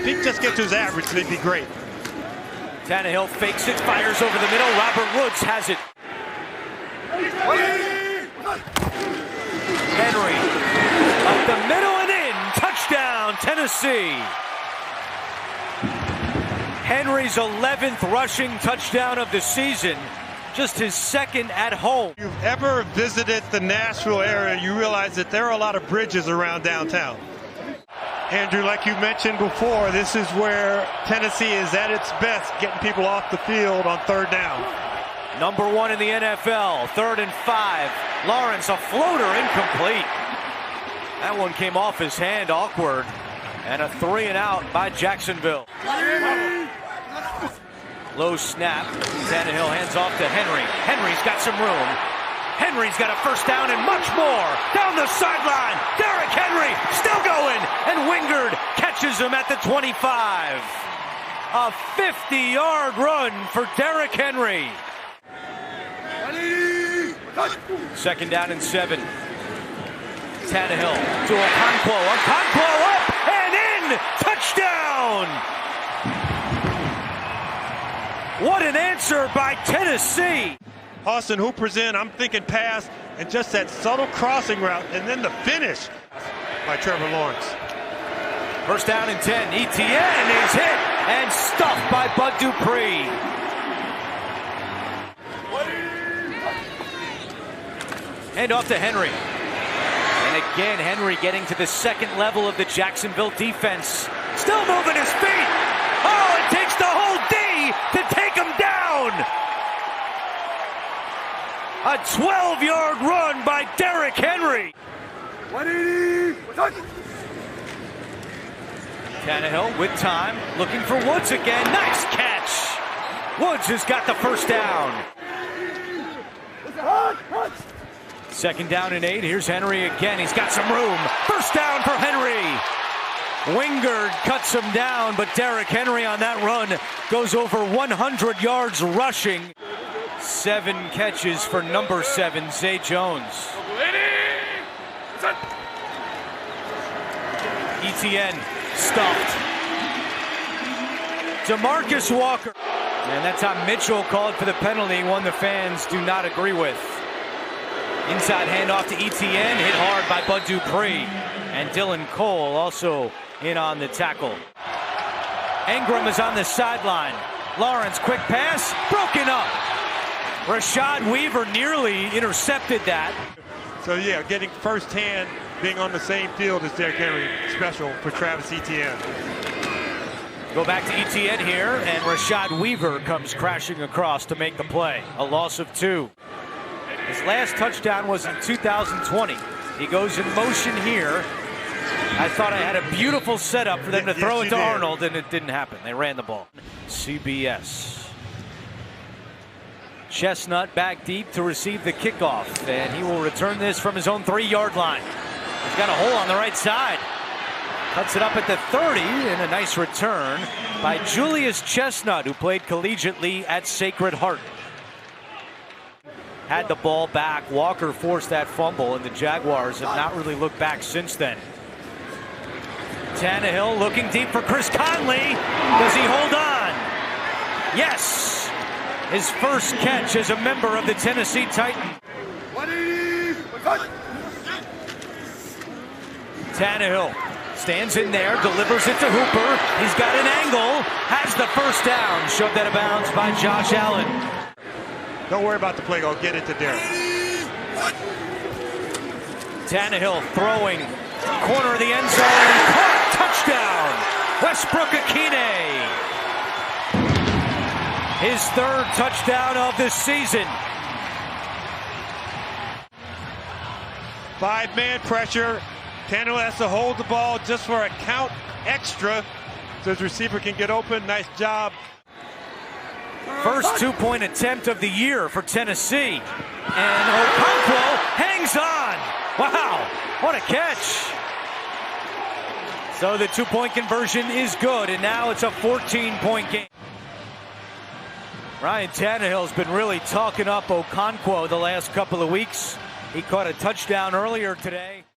If he just gets to his average, they'd be great. Tannehill fakes it, fires over the middle. Robert Woods has it. Henry up the middle and in. Touchdown, Tennessee. Henry's 11th rushing touchdown of the season. Just his second at home. If you've ever visited the Nashville area, you realize that there are a lot of bridges around downtown. Andrew, like you mentioned before, this is where Tennessee is at its best, getting people off the field on third down. Number 1 in the NFL, 3rd and 5. Lawrence, a floater, incomplete. That one came off his hand, awkward. And a 3 and out by Jacksonville. Low snap. Tannehill hands off to Henry. Henry's got some room. Henry's got a first down and much more. Down the sideline. Derrick Henry still going. And Wingard catches him at the 25. A 50-yard run for Derrick Henry. 2nd down and 7. Tannehill to Okonkwo. Okonkwo up and in. Touchdown. What an answer by Tennessee. Austin Hooper's in. I'm thinking pass, and just that subtle crossing route, and then the finish by Trevor Lawrence. 1st down and 10. Etienne is hit and stuffed by Bud Dupree. Hand off to Henry. And again, Henry getting to the second level of the Jacksonville defense. Still moving his feet. Oh, it takes the whole D to take him down. A 12-yard run by Derrick Henry. Tannehill with time, looking for Woods again. Nice catch. Woods has got the first down. 2nd down and 8. Here's Henry again. He's got some room. First down for Henry. Wingard cuts him down, but Derrick Henry on that run goes over 100 yards rushing. 7 catches for number 7, Zay Jones. Etienne stuffed. DeMarcus Walker. And that's how Mitchell called for the penalty, one the fans do not agree with. Inside handoff to Etienne, hit hard by Bud Dupree. And Dylan Cole also in on the tackle. Ingram is on the sideline. Lawrence, quick pass, broken up. Rashad Weaver nearly intercepted that. So yeah, getting firsthand, being on the same field as Derrick Henry, special for Travis Etienne. Go back to Etienne here, and Rashad Weaver comes crashing across to make the play. A loss of 2. His last touchdown was in 2020. He goes in motion here. I thought I had a beautiful setup for them to throw it to Arnold, and it didn't happen. They ran the ball. CBS. Chestnut back deep to receive the kickoff, and he will return this from his own 3-yard line. He's got a hole on the right side. Cuts it up at the 30, and a nice return by Julius Chestnut, who played collegiately at Sacred Heart. Had the ball back. Walker forced that fumble, and the Jaguars have not really looked back since then. Tannehill looking deep for Chris Conley. Does he hold on? Yes! His first catch as a member of the Tennessee Titans. Tannehill stands in there, delivers it to Hooper. He's got an angle, has the first down. Shoved out of bounds by Josh Allen. Don't worry about the play, go get it to Derrick. Tannehill throwing, corner of the end zone, caught, touchdown, Westbrook Akine. His 3rd touchdown of the season. 5-man pressure. Tannehill has to hold the ball just for a count extra so his receiver can get open. Nice job. First 2-point attempt of the year for Tennessee. And Okonkwo hangs on. Wow, what a catch. So the 2-point conversion is good, and now it's a 14-point game. Ryan Tannehill's been really talking up Okonkwo the last couple of weeks. He caught a touchdown earlier today.